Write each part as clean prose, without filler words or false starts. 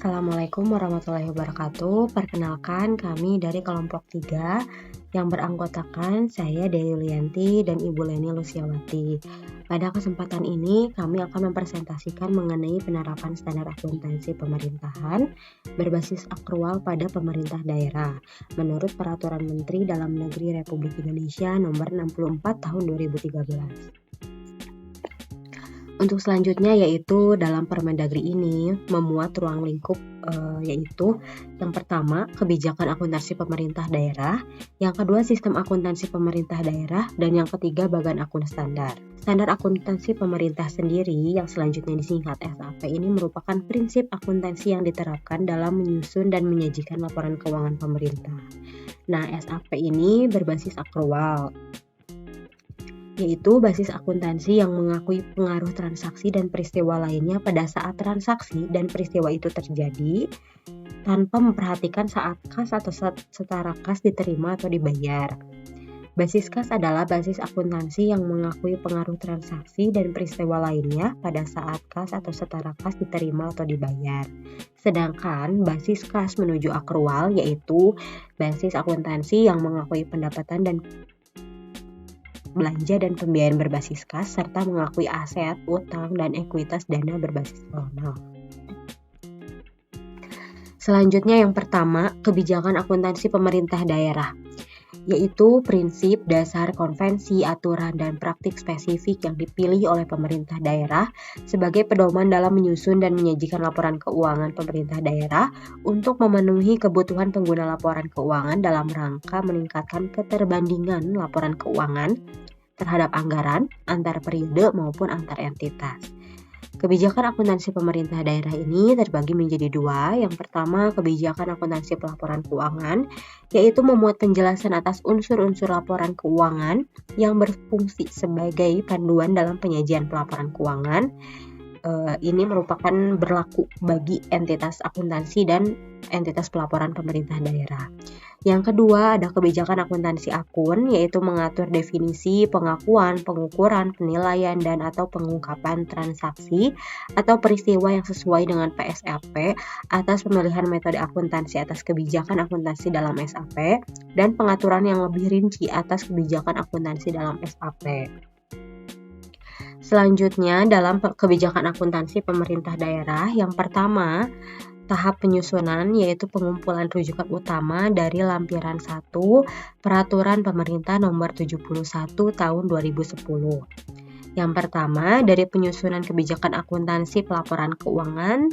Assalamualaikum warahmatullahi wabarakatuh. Perkenalkan, kami dari kelompok 3 yang beranggotakan saya Dewi Yulianti dan Ibu Leni Lusiawati. Pada kesempatan ini, kami akan mempresentasikan mengenai penerapan standar akuntansi pemerintahan berbasis akrual pada pemerintah daerah menurut Peraturan Menteri Dalam Negeri Republik Indonesia Nomor 64 Tahun 2013. Untuk selanjutnya yaitu dalam Permendagri ini memuat ruang lingkup yaitu yang pertama kebijakan akuntansi pemerintah daerah, yang kedua sistem akuntansi pemerintah daerah, dan yang ketiga bagan akun standar. Standar akuntansi pemerintah sendiri yang selanjutnya disingkat SAP ini merupakan prinsip akuntansi yang diterapkan dalam menyusun dan menyajikan laporan keuangan pemerintah. Nah, SAP ini berbasis akrual, yaitu basis akuntansi yang mengakui pengaruh transaksi dan peristiwa lainnya pada saat transaksi dan peristiwa itu terjadi tanpa memperhatikan saat kas atau setara kas diterima atau dibayar. Basis kas adalah basis akuntansi yang mengakui pengaruh transaksi dan peristiwa lainnya pada saat kas atau setara kas diterima atau dibayar. Sedangkan basis kas menuju akrual yaitu basis akuntansi yang mengakui pendapatan dan belanja dan pembiayaan berbasis kas, serta mengakui aset, utang, dan ekuitas dana berbasis formal. Selanjutnya yang pertama, kebijakan akuntansi pemerintah daerah, yaitu prinsip, dasar, konvensi, aturan, dan praktik spesifik yang dipilih oleh pemerintah daerah sebagai pedoman dalam menyusun dan menyajikan laporan keuangan pemerintah daerah untuk memenuhi kebutuhan pengguna laporan keuangan dalam rangka meningkatkan keterbandingan laporan keuangan terhadap anggaran antar periode maupun antar entitas. Kebijakan akuntansi pemerintah daerah ini terbagi menjadi dua. Yang pertama, kebijakan akuntansi pelaporan keuangan, yaitu memuat penjelasan atas unsur-unsur laporan keuangan yang berfungsi sebagai panduan dalam penyajian pelaporan keuangan. Ini merupakan berlaku bagi entitas akuntansi dan entitas pelaporan pemerintah daerah. Yang kedua, ada kebijakan akuntansi akun, yaitu mengatur definisi, pengakuan, pengukuran, penilaian, dan atau pengungkapan transaksi atau peristiwa yang sesuai dengan PSAP atas pemilihan metode akuntansi atas kebijakan akuntansi dalam SAP dan pengaturan yang lebih rinci atas kebijakan akuntansi dalam SAP. Selanjutnya, dalam kebijakan akuntansi pemerintah daerah, yang pertama, tahap penyusunan yaitu pengumpulan rujukan utama dari lampiran 1 Peraturan Pemerintah Nomor 71 Tahun 2010. Yang pertama, dari penyusunan kebijakan akuntansi pelaporan keuangan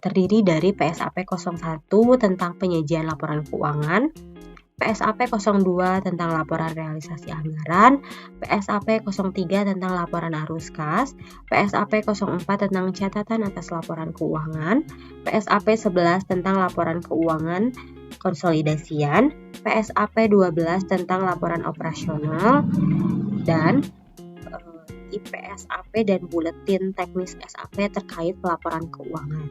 terdiri dari PSAP 01 tentang penyajian laporan keuangan, PSAP 02 tentang laporan realisasi anggaran, PSAP 03 tentang laporan arus kas, PSAP 04 tentang catatan atas laporan keuangan, PSAP 11 tentang laporan keuangan konsolidasian, PSAP 12 tentang laporan operasional, dan IPSAP dan buletin teknis SAP terkait pelaporan keuangan.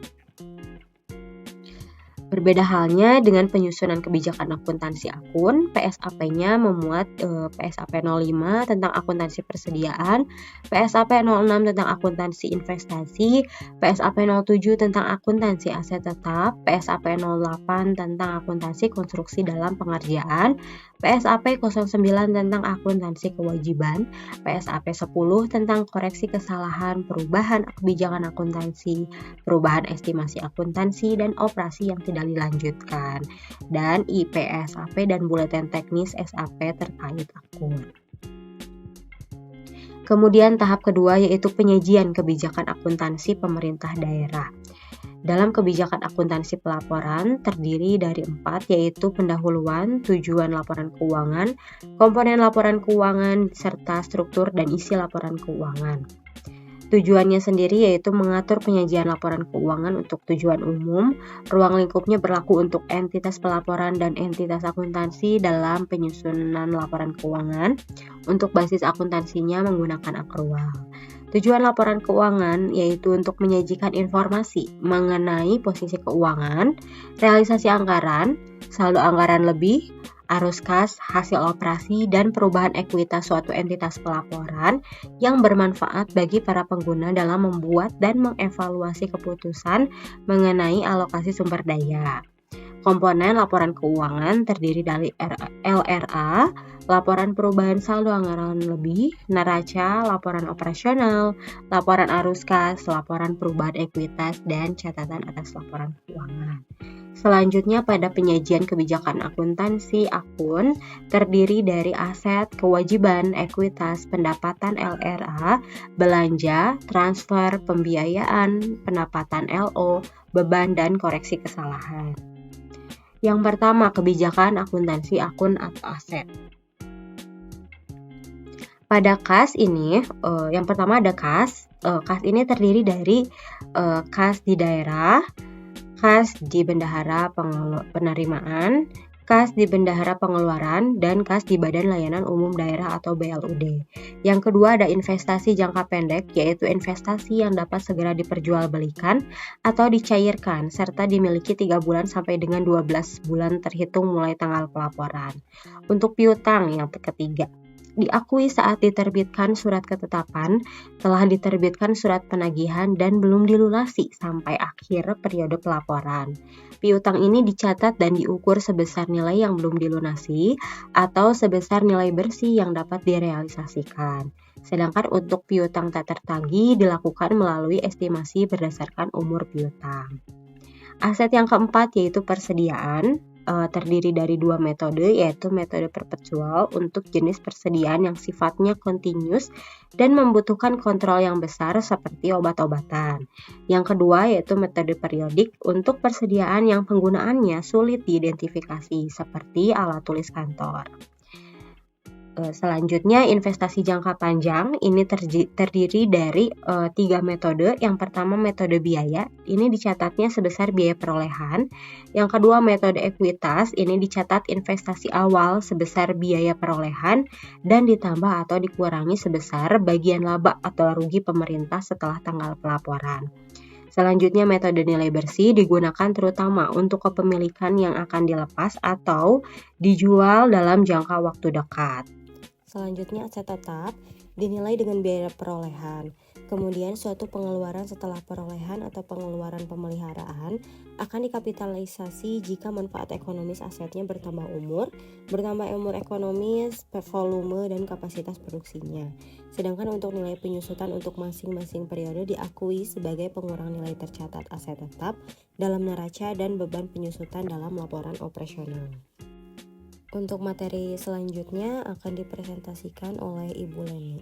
Berbeda halnya dengan penyusunan kebijakan akuntansi akun, PSAP-nya memuat PSAP 05 tentang akuntansi persediaan, PSAP 06 tentang akuntansi investasi, PSAP 07 tentang akuntansi aset tetap, PSAP 08 tentang akuntansi konstruksi dalam pengerjaan, PSAP 09 tentang akuntansi kewajiban, PSAP 10 tentang koreksi kesalahan, perubahan kebijakan akuntansi, perubahan estimasi akuntansi, dan operasi yang tidak dilanjutkan, dan IPSAP dan buletin teknis SAP terkait akun. Kemudian tahap kedua yaitu penyajian kebijakan akuntansi pemerintah daerah. Dalam kebijakan akuntansi pelaporan terdiri dari 4, yaitu pendahuluan, tujuan laporan keuangan, komponen laporan keuangan, serta struktur dan isi laporan keuangan. Tujuannya sendiri yaitu mengatur penyajian laporan keuangan untuk tujuan umum. Ruang lingkupnya berlaku untuk entitas pelaporan dan entitas akuntansi dalam penyusunan laporan keuangan. Untuk basis akuntansinya menggunakan akrual. Tujuan laporan keuangan yaitu untuk menyajikan informasi mengenai posisi keuangan, realisasi anggaran, saldo anggaran lebih, arus kas, hasil operasi, dan perubahan ekuitas suatu entitas pelaporan yang bermanfaat bagi para pengguna dalam membuat dan mengevaluasi keputusan mengenai alokasi sumber daya. Komponen laporan keuangan terdiri dari LRA, laporan perubahan saldo anggaran lebih, neraca, laporan operasional, laporan arus kas, laporan perubahan ekuitas, dan catatan atas laporan keuangan. Selanjutnya pada penyajian kebijakan akuntansi akun terdiri dari aset, kewajiban, ekuitas, pendapatan LRA, belanja, transfer, pembiayaan, pendapatan LO, beban, dan koreksi kesalahan. Yang pertama, kebijakan akuntansi akun atau aset. Pada kas ini, yang pertama ada kas. Kas ini terdiri dari kas di daerah, kas di bendahara penerimaan, kas di bendahara pengeluaran, dan kas di Badan Layanan Umum Daerah atau BLUD. Yang kedua ada investasi jangka pendek, yaitu investasi yang dapat segera diperjualbelikan atau dicairkan, serta dimiliki 3 bulan sampai dengan 12 bulan terhitung mulai tanggal pelaporan. Untuk piutang yang ketiga, diakui saat diterbitkan surat ketetapan, telah diterbitkan surat penagihan dan belum dilunasi sampai akhir periode pelaporan. Piutang ini dicatat dan diukur sebesar nilai yang belum dilunasi atau sebesar nilai bersih yang dapat direalisasikan. Sedangkan untuk piutang tak tertagih dilakukan melalui estimasi berdasarkan umur piutang. Aset yang keempat yaitu persediaan. Terdiri dari 2 metode, yaitu metode perpetual untuk jenis persediaan yang sifatnya kontinus dan membutuhkan kontrol yang besar seperti obat-obatan. Yang kedua yaitu metode periodik untuk persediaan yang penggunaannya sulit diidentifikasi seperti alat tulis kantor. Selanjutnya investasi jangka panjang ini terdiri dari 3 metode. Yang pertama metode biaya, ini dicatatnya sebesar biaya perolehan. Yang kedua metode ekuitas, ini dicatat investasi awal sebesar biaya perolehan dan ditambah atau dikurangi sebesar bagian laba atau rugi pemerintah setelah tanggal pelaporan. Selanjutnya metode nilai bersih digunakan terutama untuk kepemilikan yang akan dilepas atau dijual dalam jangka waktu dekat. Selanjutnya aset tetap dinilai dengan biaya perolehan. Kemudian suatu pengeluaran setelah perolehan atau pengeluaran pemeliharaan akan dikapitalisasi jika manfaat ekonomis asetnya bertambah umur ekonomis, volume, dan kapasitas produksinya. Sedangkan untuk nilai penyusutan untuk masing-masing periode diakui sebagai pengurang nilai tercatat aset tetap dalam neraca dan beban penyusutan dalam laporan operasional. Untuk materi selanjutnya akan dipresentasikan oleh Ibu Leni.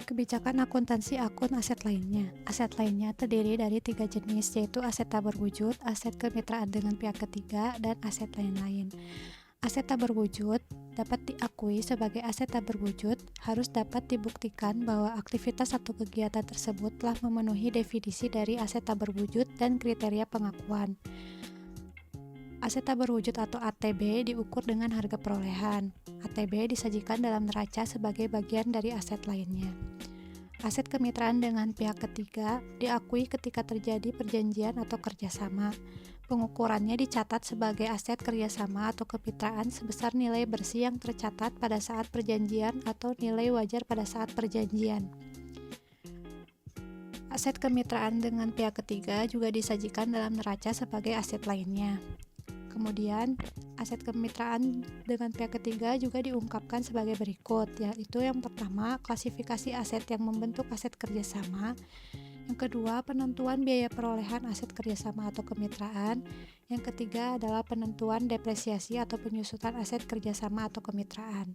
Kebijakan akuntansi akun aset lainnya. Aset lainnya terdiri dari 3 jenis, yaitu aset tak berwujud, aset kemitraan dengan pihak ketiga, dan aset lain-lain. Aset tak berwujud dapat diakui sebagai aset tak berwujud harus dapat dibuktikan bahwa aktivitas atau kegiatan tersebut telah memenuhi definisi dari aset tak berwujud dan kriteria pengakuan. Aset tak berwujud atau ATB diukur dengan harga perolehan. ATB disajikan dalam neraca sebagai bagian dari aset lainnya. Aset kemitraan dengan pihak ketiga diakui ketika terjadi perjanjian atau kerjasama. Pengukurannya dicatat sebagai aset kerjasama atau kemitraan sebesar nilai bersih yang tercatat pada saat perjanjian atau nilai wajar pada saat perjanjian. Aset kemitraan dengan pihak ketiga juga disajikan dalam neraca sebagai aset lainnya. Kemudian, aset kemitraan dengan pihak ketiga juga diungkapkan sebagai berikut, yaitu yang pertama, klasifikasi aset yang membentuk aset kerjasama. Yang kedua, penentuan biaya perolehan aset kerjasama atau kemitraan. Yang ketiga adalah penentuan depresiasi atau penyusutan aset kerjasama atau kemitraan.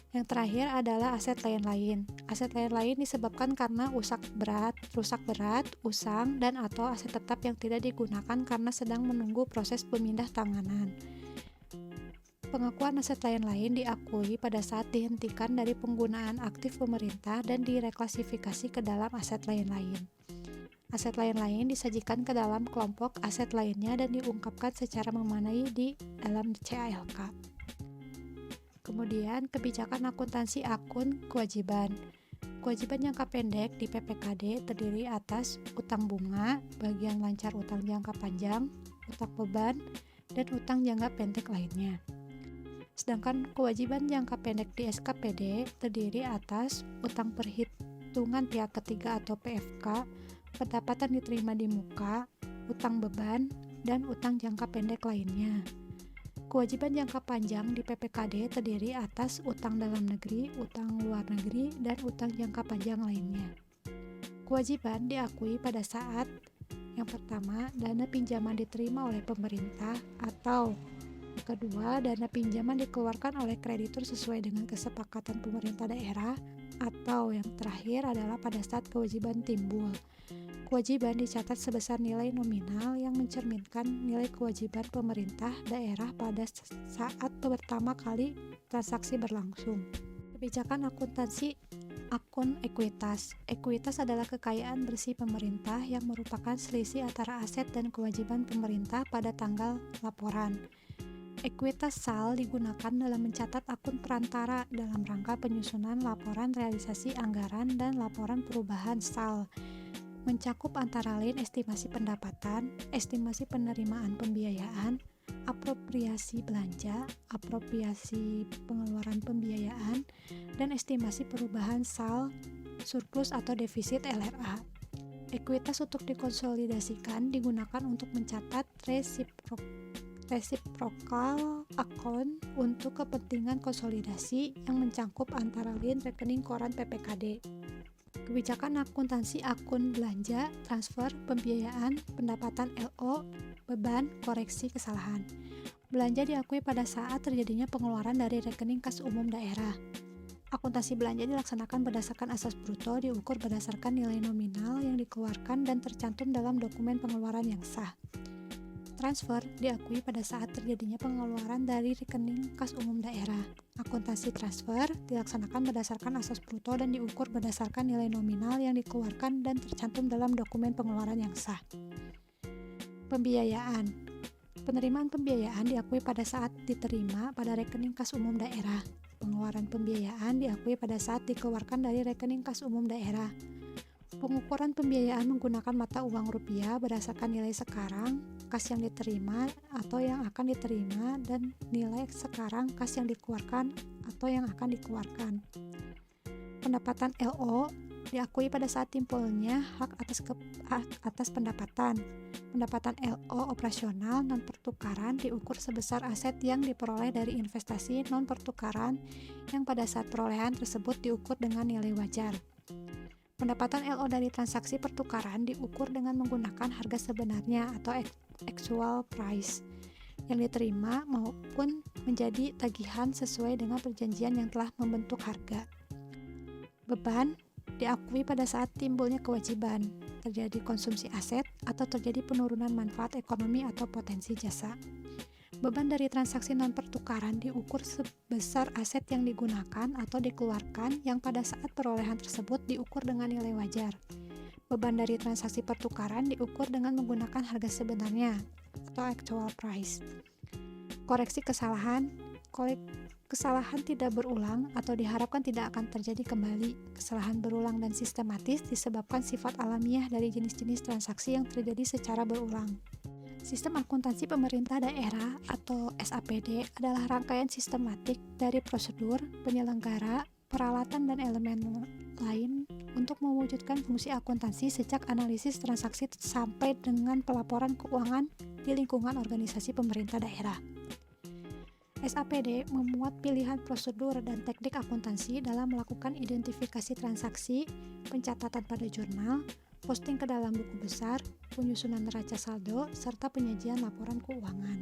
Yang terakhir adalah aset lain-lain. Aset lain-lain disebabkan karena rusak berat, usang, dan atau aset tetap yang tidak digunakan karena sedang menunggu proses pemindah tanganan. Pengakuan aset lain-lain diakui pada saat dihentikan dari penggunaan aktif pemerintah dan direklasifikasi ke dalam aset lain-lain. Aset lain-lain disajikan ke dalam kelompok aset lainnya dan diungkapkan secara memadai di dalam CALK. Kemudian, kebijakan akuntansi akun kewajiban. Kewajiban jangka pendek di PPKD terdiri atas utang bunga, bagian lancar utang jangka panjang, utang beban, dan utang jangka pendek lainnya. Sedangkan kewajiban jangka pendek di SKPD terdiri atas utang perhitungan pihak ketiga atau PFK, pendapatan diterima di muka, utang beban, dan utang jangka pendek lainnya. Kewajiban jangka panjang di PPKD terdiri atas utang dalam negeri, utang luar negeri, dan utang jangka panjang lainnya. Kewajiban diakui pada saat yang pertama, dana pinjaman diterima oleh pemerintah, atau yang kedua, dana pinjaman dikeluarkan oleh kreditur sesuai dengan kesepakatan pemerintah daerah, atau yang terakhir adalah pada saat kewajiban timbul. Kewajiban dicatat sebesar nilai nominal yang mencerminkan nilai kewajiban pemerintah daerah pada saat pertama kali transaksi berlangsung. Kebijakan akuntansi akun ekuitas. Ekuitas adalah kekayaan bersih pemerintah yang merupakan selisih antara aset dan kewajiban pemerintah pada tanggal laporan. Ekuitas SAL digunakan dalam mencatat akun perantara dalam rangka penyusunan laporan realisasi anggaran dan laporan perubahan SAL. Mencakup antara lain estimasi pendapatan, estimasi penerimaan pembiayaan, apropriasi belanja, apropriasi pengeluaran pembiayaan, dan estimasi perubahan SAL, surplus atau defisit LRA. Ekuitas untuk dikonsolidasikan digunakan untuk mencatat reciprocal account untuk kepentingan konsolidasi yang mencakup antara lain rekening koran PPKD. Kebijakan akuntansi akun belanja, transfer, pembiayaan, pendapatan LO, beban, koreksi kesalahan. Belanja diakui pada saat terjadinya pengeluaran dari rekening kas umum daerah. Akuntansi belanja dilaksanakan berdasarkan asas bruto, diukur berdasarkan nilai nominal yang dikeluarkan dan tercantum dalam dokumen pengeluaran yang sah. Transfer diakui pada saat terjadinya pengeluaran dari rekening kas umum daerah. Akuntansi transfer dilaksanakan berdasarkan asas bruto dan diukur berdasarkan nilai nominal yang dikeluarkan dan tercantum dalam dokumen pengeluaran yang sah. Pembiayaan. Penerimaan pembiayaan diakui pada saat diterima pada rekening kas umum daerah. Pengeluaran pembiayaan diakui pada saat dikeluarkan dari rekening kas umum daerah. Pengukuran pembiayaan menggunakan mata uang rupiah berdasarkan nilai sekarang kas yang diterima atau yang akan diterima dan nilai sekarang kas yang dikeluarkan atau yang akan dikeluarkan. Pendapatan LO diakui pada saat timbulnya hak atas pendapatan. Pendapatan LO operasional non pertukaran diukur sebesar aset yang diperoleh dari investasi non pertukaran yang pada saat perolehan tersebut diukur dengan nilai wajar. Pendapatan LO dari transaksi pertukaran diukur dengan menggunakan harga sebenarnya atau actual price yang diterima maupun menjadi tagihan sesuai dengan perjanjian yang telah membentuk harga. Beban diakui pada saat timbulnya kewajiban, terjadi konsumsi aset, atau terjadi penurunan manfaat ekonomi atau potensi jasa. Beban dari transaksi non-pertukaran diukur sebesar aset yang digunakan atau dikeluarkan yang pada saat perolehan tersebut diukur dengan nilai wajar. Beban dari transaksi pertukaran diukur dengan menggunakan harga sebenarnya atau actual price. Koreksi kesalahan. Kesalahan tidak berulang atau diharapkan tidak akan terjadi kembali. Kesalahan berulang dan sistematis disebabkan sifat alamiah dari jenis-jenis transaksi yang terjadi secara berulang. Sistem akuntansi pemerintah daerah atau SAPD adalah rangkaian sistematik dari prosedur, penyelenggara, peralatan, dan elemen lain untuk mewujudkan fungsi akuntansi sejak analisis transaksi sampai dengan pelaporan keuangan di lingkungan organisasi pemerintah daerah. SAPD memuat pilihan prosedur dan teknik akuntansi dalam melakukan identifikasi transaksi, pencatatan pada jurnal, posting ke dalam buku besar, penyusunan neraca saldo, serta penyajian laporan keuangan.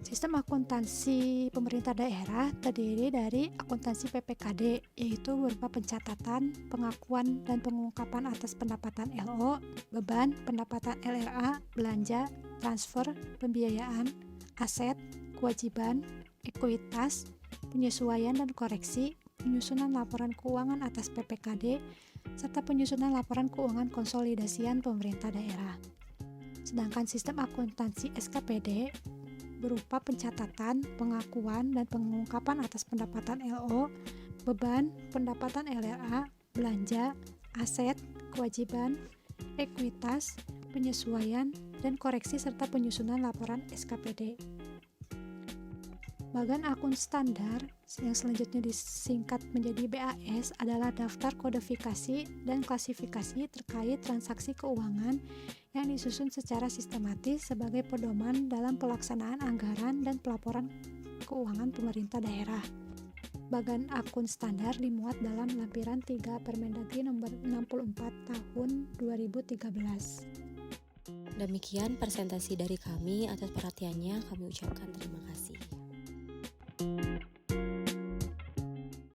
Sistem akuntansi pemerintah daerah terdiri dari akuntansi PPKD, yaitu berupa pencatatan, pengakuan, dan pengungkapan atas pendapatan LO, beban, pendapatan LRA, belanja, transfer, pembiayaan, aset, kewajiban, ekuitas, penyesuaian dan koreksi, penyusunan laporan keuangan atas PPKD, serta penyusunan laporan keuangan konsolidasian pemerintah daerah. Sedangkan sistem akuntansi SKPD berupa pencatatan, pengakuan, dan pengungkapan atas pendapatan LO, beban, pendapatan LRA, belanja, aset, kewajiban, ekuitas, penyesuaian, dan koreksi serta penyusunan laporan SKPD. Bagan akun standar yang selanjutnya disingkat menjadi BAS adalah daftar kodifikasi dan klasifikasi terkait transaksi keuangan yang disusun secara sistematis sebagai pedoman dalam pelaksanaan anggaran dan pelaporan keuangan pemerintah daerah. Bagan akun standar dimuat dalam lampiran 3 Permendagri nomor 64 tahun 2013. Demikian presentasi dari kami. Atas perhatiannya kami ucapkan terima kasih.